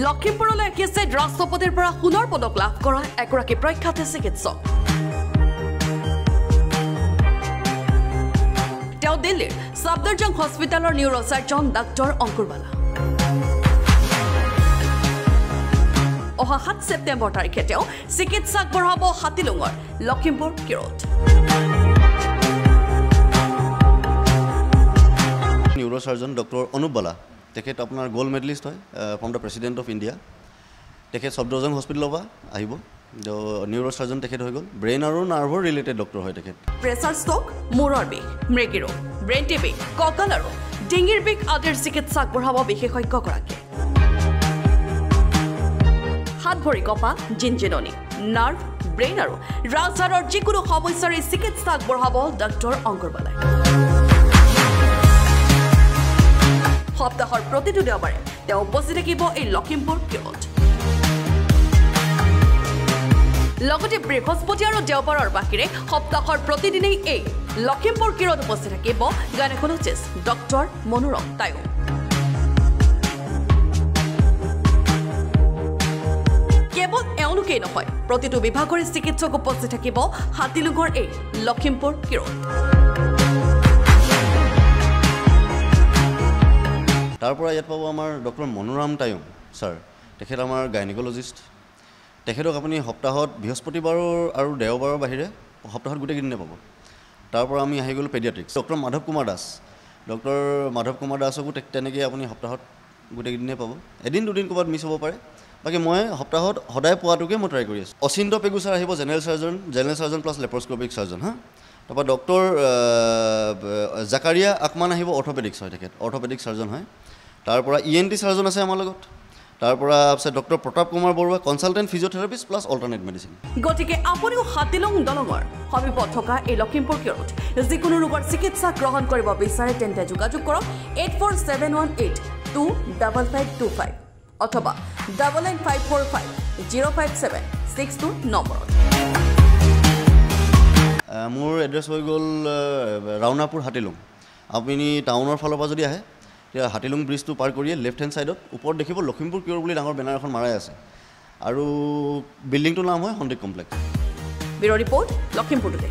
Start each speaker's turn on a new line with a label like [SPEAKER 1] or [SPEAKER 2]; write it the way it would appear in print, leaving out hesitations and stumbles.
[SPEAKER 1] লখিমপুৰলৈ আহিছে ৰাষ্ট্ৰপতিৰ পৰা সোণৰ পদক লাভ কৰা এগৰাকী প্ৰখ্যাত চিকিৎসক তেওঁ দিল্লীৰ সাফদাৰজং হস্পিটেলৰ নিউৰোচাৰ্জন ডাক্তৰ অংকুৰ বালা অহা 7 ছেপ্টেম্বৰ তাৰিখে তেওঁ চিকিৎসা আগবঢ়াব হাতীলুঙৰ লখিমপুৰ কিৰত
[SPEAKER 2] নিউৰোচাৰ্জন ডক্টৰ অনুপ বালা তেখেত আপোনাৰ গোল্ড মেডেলিষ্ট হয় from the president of India তেখেত সাফদাৰজং হস্পিটেলৰ পৰা আহিব নিউৰোচাৰ্জন তেখেত হৈ গ'ল ব্ৰেইন আৰু নাৰ্ভৰ ৰিলেটেড ডক্টৰ হয় তেখেত
[SPEAKER 1] প্ৰেছাৰ ষ্ট্ৰোক মূৰৰ বিষ মৃগী ৰোগ ব্ৰেইন টিবি কঁকাল আৰু ডিঙিৰ বিষ আদিৰ চিকিৎসা আগবঢ়াব বিশেষজ্ঞগৰাকীয়ে হাত ভৰি কঁপা জিনজিননি নাৰ্ভ ব্ৰেইন আৰু ৰাজহাড়ৰ যিকোনো সমস্যাৰ চিকিৎসা আগবঢ়াব ডক্টৰ অংকুৰ বালাই সপ্তাহৰ প্ৰতিটো দেওবাৰে তেওঁ উপস্থিত থাকিব এই লখিমপুৰ কিৰত লগতে বৃহস্পতি আৰু দেওবাৰৰ বাহিৰে সপ্তাহৰ প্ৰতিদিনেই এই লখিমপুৰ কিৰত উপস্থিত থাকিব গাইনেকোলজিষ্ট ডক্টৰ মনোৰম তায়ং কেৱল এওঁলোকেই নহয় প্ৰতিটো বিভাগৰ চিকিৎসক উপস্থিত থাকিব হাতীলুঙৰ এই লখিমপুৰ কিৰত
[SPEAKER 2] তাৰ পৰা ইয়াত পাব আমাৰ ডক্টৰ মনোৰম তায়ং ছাৰ তেখেত আমাৰ গাইনেকোলজিষ্ট তেখেতক আপুনি সপ্তাহত বৃহস্পতিবাৰ আৰু দেওবাৰৰ বাহিৰে সপ্তাহত গোটেইকেইদিনে পাব তাৰ পৰা আমি আহি গ'লোঁ পেডিয়াট্ৰিক্স ডক্টৰ মাধৱ কুমাৰ দাসকো তেনেকৈ আপুনি সপ্তাহত গোটেইকেইদিনে পাব এদিন দুদিন ক'ৰবাত মিছ হ'ব পাৰে বাকী মই সপ্তাহত সদায় পোৱাটোকে মই ট্ৰাই কৰি আছোঁ অচিন্ত পেগু ছাৰ আহিব জেনেৰেল চাৰ্জন প্লাছ লেপ্ৰস্কপিক চাৰ্জন তাৰপৰা ডক্টৰ জাকাৰিয়া আকমান আহিব অৰ্থপেডিক্স হয় তেখেত অৰ্থপেডিক চাৰ্জন হয় তাৰ পৰা ENT চাৰ্জন আছে আমাৰ লগত তাৰ পৰা আছে doctor Pratap Kumar Baruah consultant physiotherapist plus alternate medicine
[SPEAKER 1] গতিকে আপুনিও হাতীলুং দলঙৰ সমীপত থকা এই লখিমপুৰ কিৰত যিকোনো ৰোগৰ চিকিৎসা গ্ৰহণ কৰিব বিচাৰে তেন্তে যোগাযোগ কৰক 8471825525 অথবা 9954505762 নম্বৰত
[SPEAKER 2] মোৰ এড্ৰেছ হৈ গ'ল ৰাওনাপুৰ হাতীলুং আপুনি টাউনৰ ফালৰ পৰা যদি আহে তেতিয়া হাতীলুং ব্ৰিজটো পাৰ কৰিয়ে লেফ্ট হেণ্ড ছাইডত ওপৰত দেখিব লখিমপুৰ কিয়ৰ বুলি ডাঙৰ বেনাৰ এখন মাৰাই আছে আৰু বিল্ডিংটোৰ নাম হয় Sandik complex
[SPEAKER 1] bureau report Lakhimpur today